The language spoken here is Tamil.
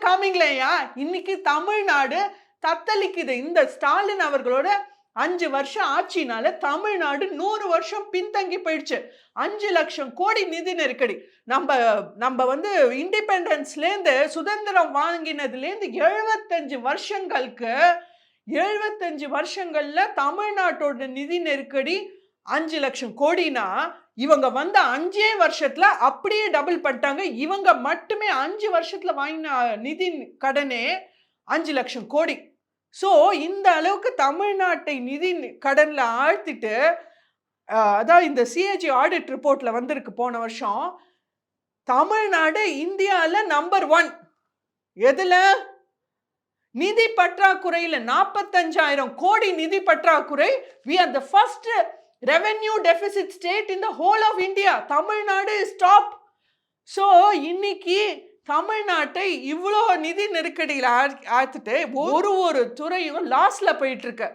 காமிங்களேயா. இன்னைக்கு தமிழ்நாடு தத்தளிக்குது. இந்த ஸ்டாலின் அவர்களோட 5 வருஷம் ஆட்சினால தமிழ்நாடு 100 வருஷம் பின்தங்கி போயிடுச்சு. 5 லட்சம் கோடி நிதி நெருக்கடி. நம்ம வந்து இண்டிபெண்டன்ஸ்லேருந்து சுதந்திரம் வாங்கினதுலேருந்து 75 வருஷங்களுக்கு 75 வருஷங்கள்ல தமிழ்நாட்டோட நிதி நெருக்கடி 5 லட்சம் கோடினா இவங்க வந்து 5 வருஷத்துல அப்படியே டபுள் பண்ணிட்டாங்க. இவங்க மட்டுமே 5 வருஷத்துல வாங்கின நிதி கடனே 5 லட்சம் கோடி. ஸோ இந்த அளவுக்கு தமிழ்நாட்டை நிதி கடன்ல ஆழ்த்திட்டு அதான் இந்த சிஏஜி ஆடிட் ரிப்போர்ட்ல வந்திருக்கு போன வருஷம். தமிழ்நாடு இந்தியாவில் நம்பர் 1 எதுல? நிதி பற்றாக்குறையில 45,000 கோடி நிதி பற்றாக்குறை. We are the first revenue deficit state in the whole of India. Tamil Nadu stop. So இன்னைக்கு தமிழ்நாட்டை இவ்வளோ நிதி நெருக்கடியில் ஆத்துட்டு ஒரு துறையும் லாஸ்ல போயிட்டு இருக்கு.